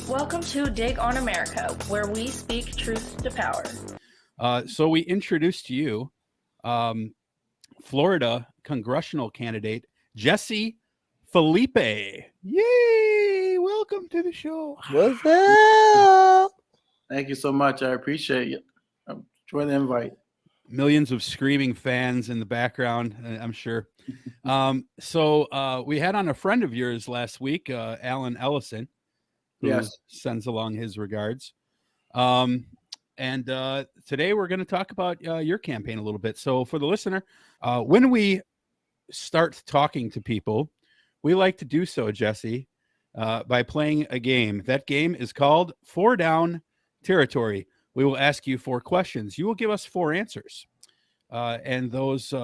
Welcome to Dig on America, where we speak truth to power. So we introduced to you Florida congressional candidate Jesse Phillipe. Yay! Welcome to the show. What's up? Thank you so much. I appreciate you. Enjoy the invite. Millions of screaming fans in the background, I'm sure. So we had on a friend of yours last week, Alan Ellison, who sends along his regards. And today we're going to talk about your campaign a little bit. So for the listener, when we start talking to people, we like to do so, Jesse, by playing a game. That game is called 4 Down Territory. We will ask you 4 questions. You will give us 4 answers. And those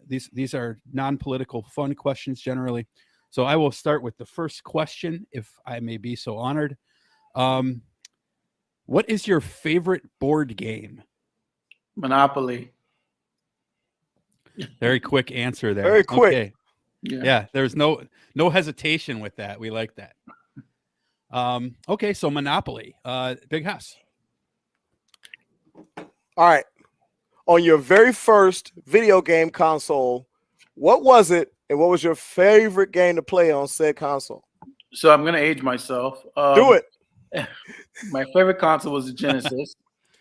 these are non-political fun questions generally. So I will start with the first question, if I may be so honored. What is your favorite board game? Monopoly. Very quick answer there. Very quick. Okay. Yeah, there's no hesitation with that. We like that. Okay, so Monopoly. Big House. All right. On your very first video game console, what was it, and what was your favorite game to play on said console? So I'm going to age myself. Do it. My favorite console was the Genesis.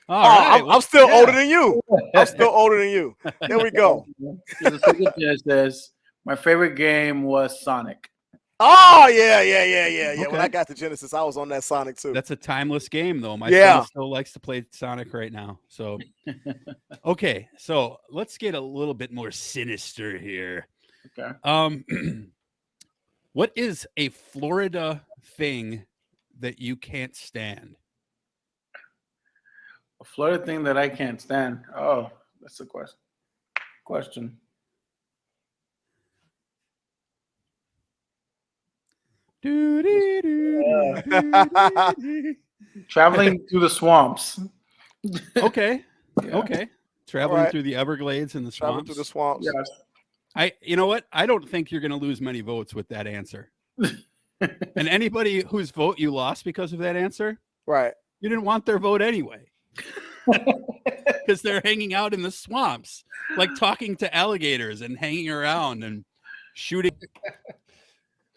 I'm still older than you. I'm still older than you. There we go. The Genesis. My favorite game was Sonic. Oh, yeah. Okay. When I got the Genesis, I was on that Sonic too. That's a timeless game, though. My son still likes to play Sonic right now. So, okay. So let's get a little bit more sinister here. Okay. What is a Florida thing that you can't stand? A Florida thing that I can't stand. Oh, that's a question. Traveling through the swamps. Okay. Traveling through the Everglades and the swamps. Traveling through the swamps. Yes. You know what? I don't think you're going to lose many votes with that answer. And anybody whose vote you lost because of that answer, right? You didn't want their vote anyway. Because they're hanging out in the swamps, like talking to alligators and hanging around and shooting.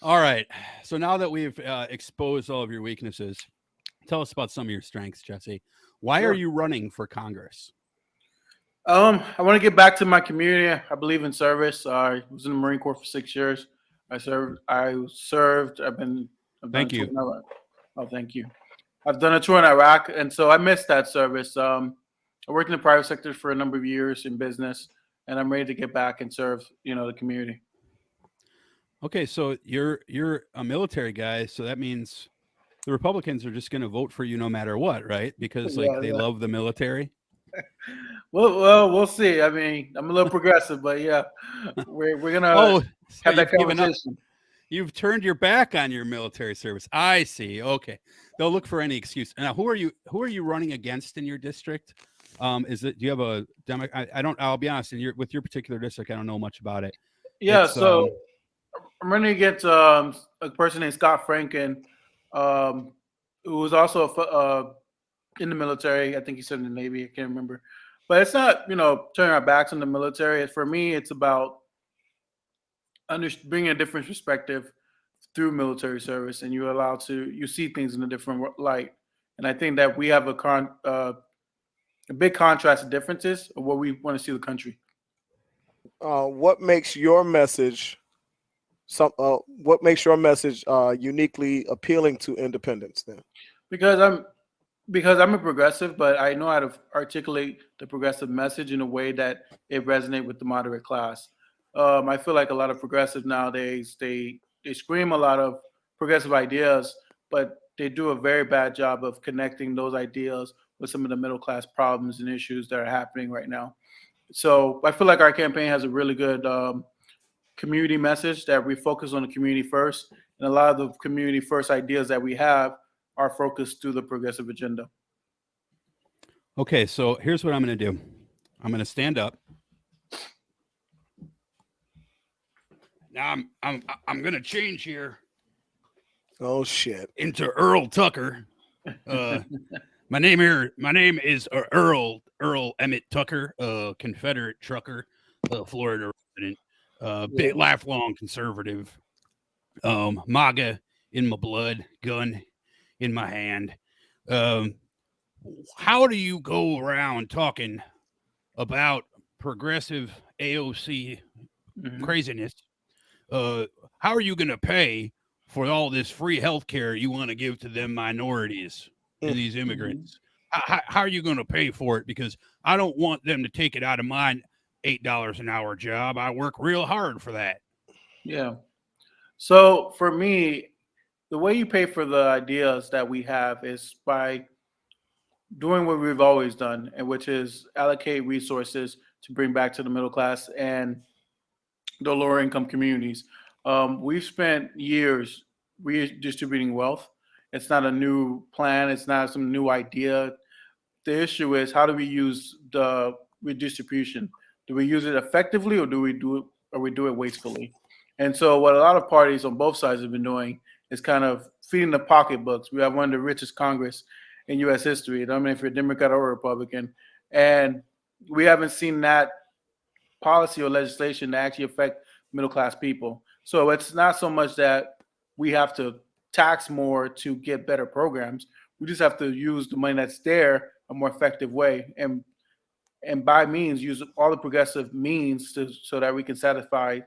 All right. So now that we've exposed all of your weaknesses, tell us about some of your strengths, Jesse. Why are you running for Congress? I want to get back to my community. I believe in service. I was in the Marine Corps for 6 years. I served. Thank you. Oh, thank you. I've done a tour in Iraq, and so I missed that service. I worked in the private sector for a number of years in business, and I'm ready to get back and serve, the community. Okay, so you're a military guy, so that means the Republicans are just going to vote for you no matter what, right? Because they love the military. Well, we'll see. I mean, I'm a little progressive, but yeah, we're gonna have that conversation. You've turned your back on your military service. I see. Okay, they'll look for any excuse. Now, who are you running against in your district? Do you have a demo? I don't. I'll be honest. With your particular district, I don't know much about it. Yeah, so I'm running against a person named Scott Franken, who was also in the military. I think he said in the Navy. I can't remember. But it's not, turning our backs on the military. For me, it's about bringing a different perspective through military service, and you see things in a different light. And I think that we have a big contrast of differences of where we want to see the country. What makes your message uniquely appealing to independents then? Because I'm a progressive, but I know how to articulate the progressive message in a way that it resonates with the moderate class. I feel like a lot of progressives nowadays, they scream a lot of progressive ideas, but they do a very bad job of connecting those ideas with some of the middle class problems and issues that are happening right now. So I feel like our campaign has a really good community message that we focus on the community first, and a lot of the community first ideas that we have are focused through the progressive agenda. Okay, so here's what I'm going to do. I'm going to stand up. Now I'm going to change here. Oh shit! Into Earl Tucker. My name is Earl Emmett Tucker, Confederate trucker, Florida resident, big lifelong conservative, MAGA in my blood, gun in my hand. How do you go around talking about progressive AOC craziness? How are you going to pay for all this free health care you want to give to them minorities and these immigrants? How are you going to pay for it? Because I don't want them to take it out of my $8 an hour job. I work real hard for that. Yeah. So for me, the way you pay for the ideas that we have is by doing what we've always done, and which is allocate resources to bring back to the middle class and the lower income communities. We've spent years redistributing wealth. It's not a new plan. It's not some new idea. The issue is, how do we use the redistribution? Do we use it effectively, or do we do it wastefully? And so what a lot of parties on both sides have been doing is kind of feeding the pocketbooks. We have one of the richest Congress in U.S. history. I mean, if you're a Democrat or a Republican, and we haven't seen that policy or legislation to actually affect middle class people. So it's not so much that we have to tax more to get better programs. We just have to use the money that's there a more effective way, and by means use all the progressive means so that we can satisfy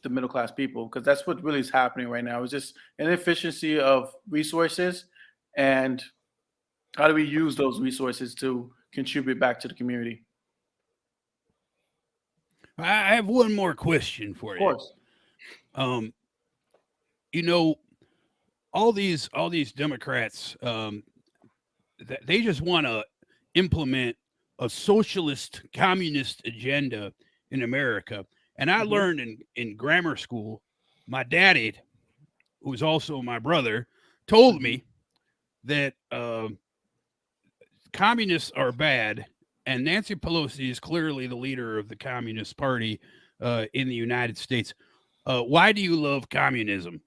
the middle class people, because that's what really is happening right now. It's just an inefficiency of resources, and how do we use those resources to contribute back to the community? I have one more question for you. Of course. You know, all these Democrats, they just want to implement a socialist communist agenda in America. And I learned in grammar school, my daddy, who's also my brother, told me that communists are bad, and Nancy Pelosi is clearly the leader of the Communist Party in the United States. Why do you love communism?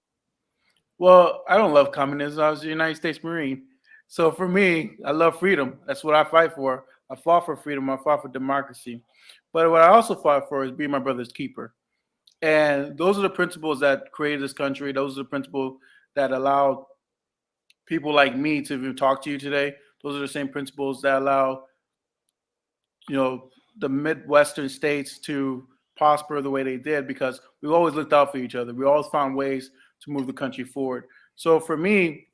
Well, I don't love communism. I was a United States Marine. So for me, I love freedom. That's what I fight for. I fought for freedom. I fought for democracy. But what I also fought for is being my brother's keeper. And those are the principles that created this country. Those are the principles that allowed people like me to even talk to you today. Those are the same principles that allow, the Midwestern states to prosper the way they did, because we've always looked out for each other. We always found ways to move the country forward. So for me,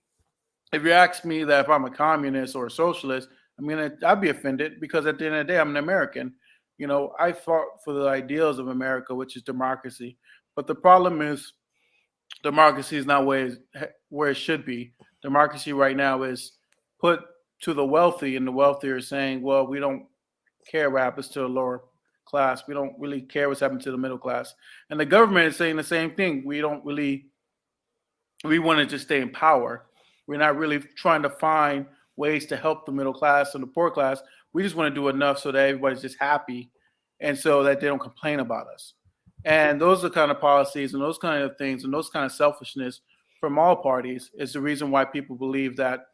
if you ask me that if I'm a communist or a socialist, I'd be offended, because at the end of the day, I'm an American. I fought for the ideals of America, which is democracy. But the problem is, democracy is not where it should be. Democracy right now is put to the wealthy, and the wealthy are saying, well, we don't care what happens to the lower class. We don't really care what's happening to the middle class. And the government is saying the same thing. We want to just stay in power. We're not really trying to find ways to help the middle class and the poor class. We just want to do enough so that everybody's just happy, and so that they don't complain about us. And those are the kind of policies and those kind of things and those kind of selfishness from all parties is the reason why people believe that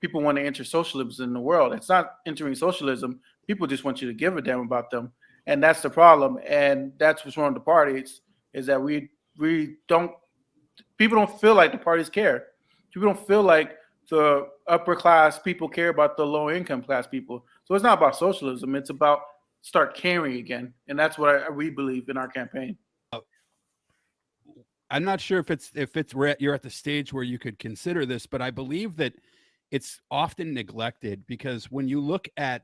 people want to enter socialism in the world. It's not entering socialism. People just want you to give a damn about them. And that's the problem. And that's what's wrong with the parties, is that people don't feel like the parties care. People don't feel like the upper class people care about the low income class people. So it's not about socialism. It's about start caring again. And that's what we believe in our campaign. I'm not sure if you're at the stage where you could consider this, but I believe that it's often neglected, because when you look at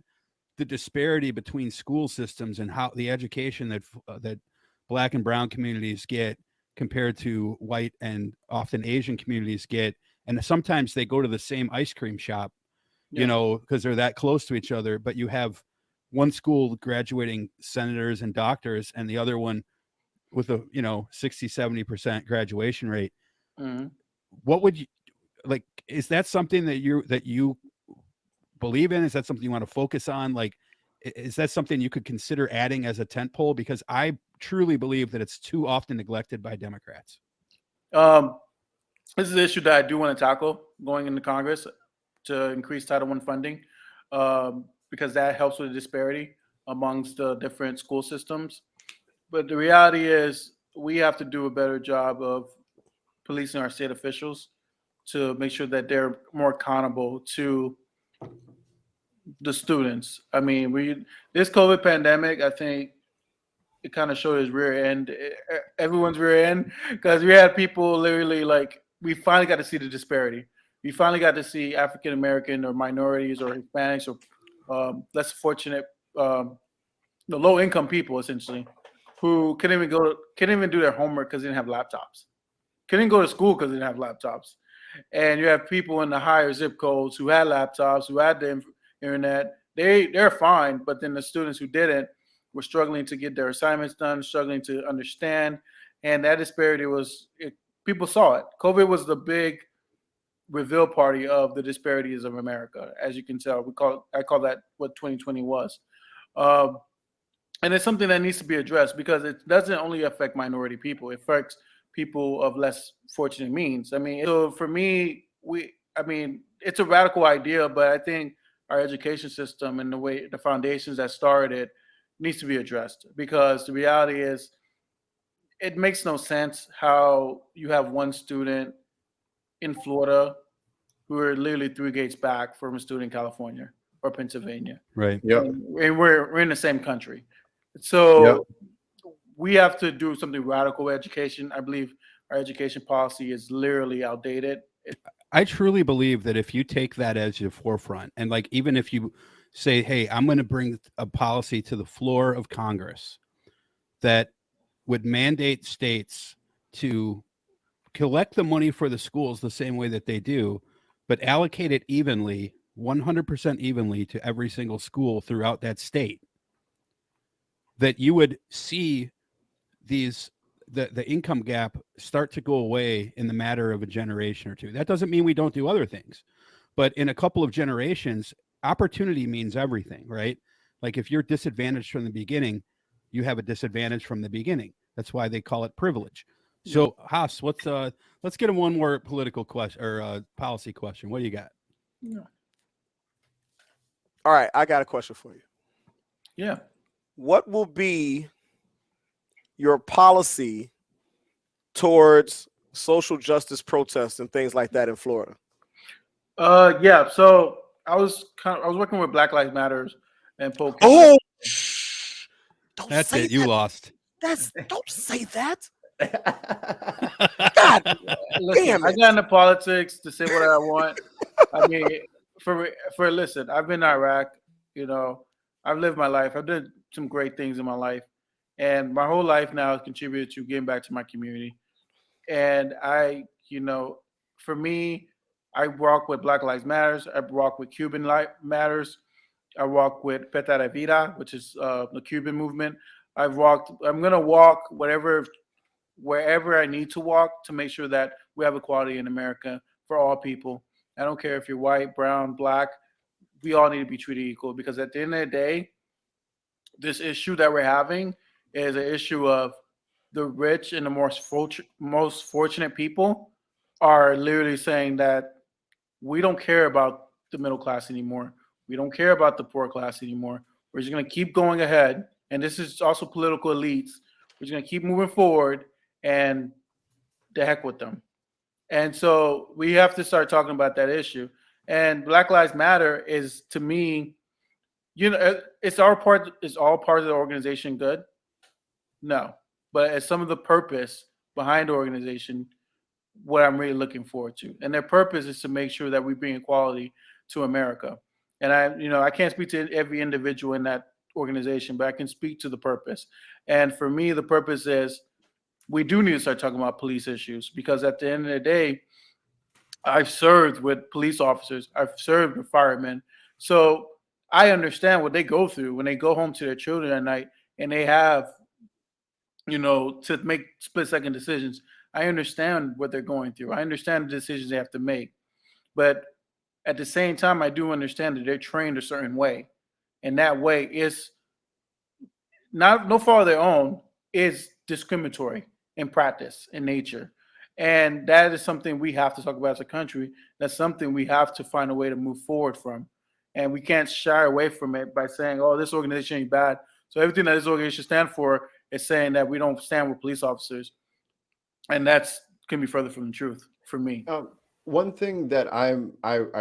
the disparity between school systems and how the education that Black and brown communities get compared to white and often Asian communities get, and sometimes they go to the same ice cream shop, because they're that close to each other, but you have one school graduating senators and doctors and the other one with a 60-70% graduation rate. What would you like? Is that something that you believe in? Is that something you want to focus on? Like, is that something you could consider adding as a tent pole? Because I truly believe that it's too often neglected by Democrats. This is an issue that I do want to tackle going into Congress. to increase Title I funding because that helps with the disparity amongst the different school systems. But the reality is we have to do a better job of policing our state officials to make sure that they're more accountable to the students. I mean, this COVID pandemic, I think it kind of showed his rear end, everyone's rear end, because we had people literally like, we finally got to see the disparity. We finally got to see African American or minorities or Hispanics or less fortunate, the low income people essentially, who couldn't even do their homework because they didn't have laptops. Couldn't go to school because they didn't have laptops. And you have people in the higher zip codes who had laptops, who had the internet. They're fine, but then the students who didn't were struggling to get their assignments done, struggling to understand, and that disparity people saw it. COVID was the big reveal party of the disparities of America, as you can tell. I call that what 2020 was, and it's something that needs to be addressed because it doesn't only affect minority people; it affects people of less fortunate means. I mean, so for me, it's a radical idea, but I think our education system and the foundations that started it needs to be addressed, because the reality is it makes no sense how you have one student in Florida who are literally 3 gates back from a student in California or Pennsylvania. Right. Yep. And we're in the same country. So we have to do something radical with education. I believe our education policy is literally outdated. I truly believe that if you take that as your forefront, and like even if you say, hey, I'm going to bring a policy to the floor of Congress that would mandate states to collect the money for the schools the same way that they do, but allocate it evenly, 100% evenly to every single school throughout that state, that you would see the income gap start to go away in the matter of a generation or two. That doesn't mean we don't do other things, but in a couple of generations, opportunity means everything, right? Like if you're disadvantaged from the beginning, you have a disadvantage from the beginning. That's why they call it privilege. So Haas, let's get one more political question or policy question. What do you got? Yeah. All right, I got a question for you. Yeah. What will be your policy towards social justice protests and things like that in Florida? Yeah. So I was working with Black Lives Matters and Polk. Oh, don't That's say it. You that. lost. Don't say that. God, Listen, damn I it. got into politics to say what I want. I mean, listen, I've been in Iraq. You know, I've lived my life. I've done some great things in my life, and my whole life now has contributed to getting back to my community. And for me, I walk with Black Lives Matters. I walk with Cuban Life Matters. I walk with Peta Vida, which is the Cuban movement. I'm gonna walk wherever I need to walk to make sure that we have equality in America for all people. I don't care if you're white, brown, black. We all need to be treated equal, because at the end of the day, this issue that we're having is an issue of the rich and the most fortunate people are literally saying that we don't care about the middle class anymore. We don't care about the poor class anymore. We're just going to keep going ahead. And this is also political elites. We're just going to keep moving forward, and the heck with them. And so we have to start talking about that issue. And Black Lives Matter is, to me, it's all part of the organization good? No. But as some of the purpose behind the organization, what I'm really looking forward to. And their purpose is to make sure that we bring equality to America. And I can't speak to every individual in that organization, but I can speak to the purpose. And for me, the purpose is we do need to start talking about police issues, because at the end of the day, I've served with police officers. I've served with firemen. So I understand what they go through when they go home to their children at night and they have, to make split-second decisions. I understand what they're going through. I understand the decisions they have to make. But at the same time, I do understand that they're trained a certain way. And that way is no fault of their own, is discriminatory in practice, in nature. And that is something we have to talk about as a country. That's something we have to find a way to move forward from. And we can't shy away from it by saying, oh, this organization ain't bad. So everything that this organization stands for is saying that we don't stand with police officers. And that's can be further from the truth for me. One thing that I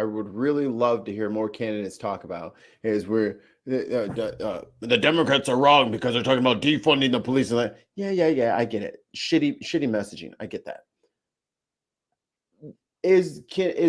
would really love to hear more candidates talk about is where the Democrats are wrong because they're talking about defunding the police. And like, yeah, I get it. Shitty messaging. I get that. Is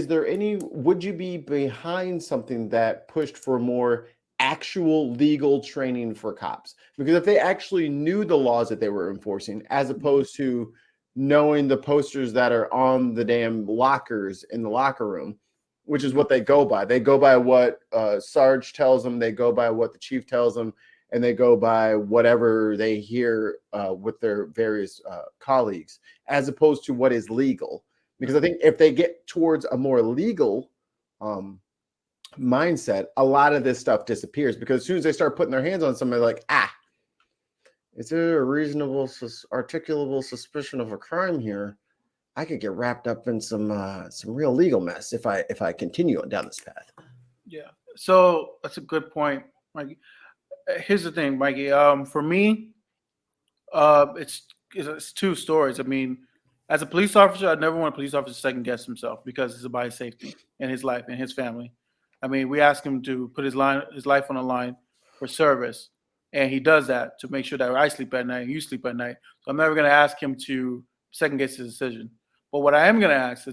there any? Would you be behind something that pushed for more actual legal training for cops? Because if they actually knew the laws that they were enforcing, as opposed to knowing the posters that are on the damn lockers in the locker room, which is what they go by. They go by what Sarge tells them. They go by what the chief tells them, and they go by whatever they hear with their various colleagues, as opposed to what is legal. Because I think if they get towards a more legal mindset, a lot of this stuff disappears. Because as soon as they start putting their hands on somebody, like, is there a reasonable, articulable suspicion of a crime here? I could get wrapped up in some real legal mess if I continue on down this path. Yeah. So that's a good point, Mikey. Here's the thing, Mikey. For me, it's two stories. I mean, as a police officer, I never want a police officer to second guess himself because it's about his safety and his life and his family. I mean, we ask him to put his life on the line for service, and he does that to make sure that I sleep at night and you sleep at night. So I'm never going to ask him to second guess his decision. But what I am going to ask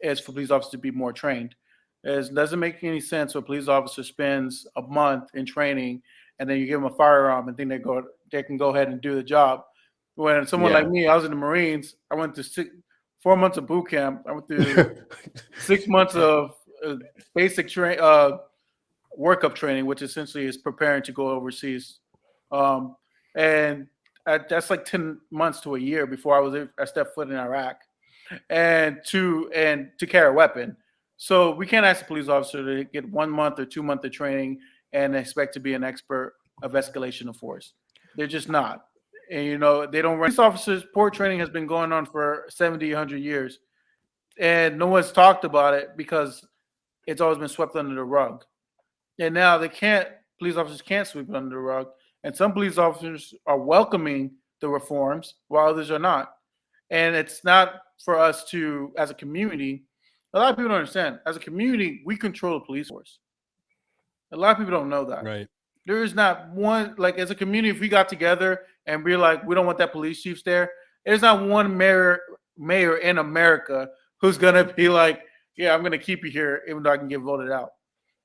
is for police officers to be more trained. It doesn't make any sense when a police officer spends a month in training and then you give them a firearm and think they can go ahead and do the job. When someone like me, I was in the Marines, I went to 4 months of boot camp. I went through 6 months of basic workup training, which essentially is preparing to go overseas. And that's like 10 months to a year before I stepped foot in Iraq and to carry a weapon. So we can't ask a police officer to get 1 month or 2 months of training and expect to be an expert of escalation of force. They're just not. And, they don't run. Police officers, port training has been going on for 70, 100 years. And no one's talked about it because it's always been swept under the rug. And now police officers can't sweep it under the rug. And some police officers are welcoming the reforms while others are not. And it's not for us to, as a community, a lot of people don't understand. As a community, we control the police force. A lot of people don't know that. Right. There is not one, like as a community, if we got together and we're like, we don't want that police chief there, there's not one mayor in America who's going to be like, yeah, I'm going to keep you here even though I can get voted out.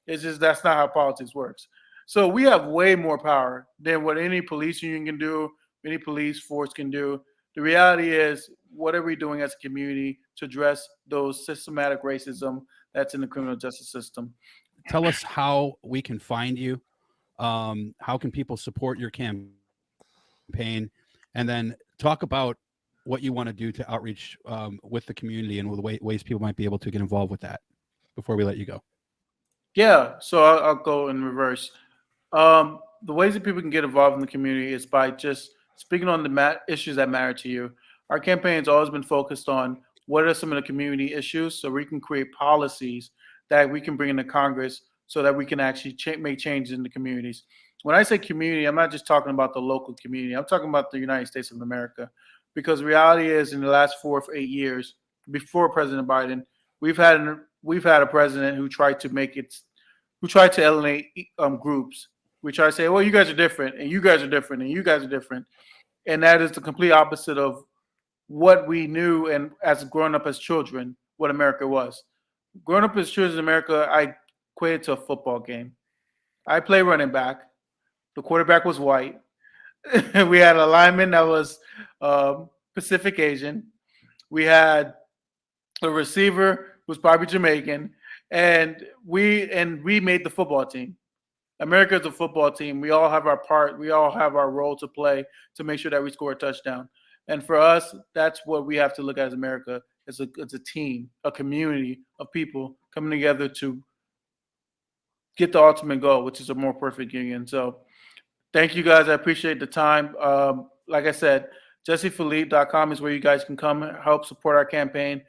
It's just that's not how politics works. So we have way more power than what any police union can do, any police force can do. The reality is, what are we doing as a community to address those systematic racism that's in the criminal justice system? Tell us how we can find you. How can people support your campaign? And then talk about what you want to do to outreach with the community and with ways people might be able to get involved with that before we let you go. Yeah, so I'll go in reverse. The ways that people can get involved in the community is by just speaking on the issues that matter to you. Our campaign has always been focused on what are some of the community issues so we can create policies that we can bring into Congress so that we can actually make changes in the communities. When I say community, I'm not just talking about the local community. I'm talking about the United States of America. Because the reality is, in the last 4 or 8 years, before President Biden, we've had a president who tried to alienate groups. We try to say, well, you guys are different, and you guys are different, and you guys are different. And that is the complete opposite of what we knew and as growing up as children, what America was. Growing up as children in America, I equated to a football game. I played running back. The quarterback was white. We had a lineman that was Pacific Asian. We had a receiver who was probably Jamaican. And we made the football team. America is a football team. We all have our part. We all have our role to play to make sure that we score a touchdown. And for us, that's what we have to look at as America. It's a team, a community of people coming together to get the ultimate goal, which is a more perfect union. So thank you guys. I appreciate the time. Like I said, jessephilippe.com is where you guys can come help support our campaign.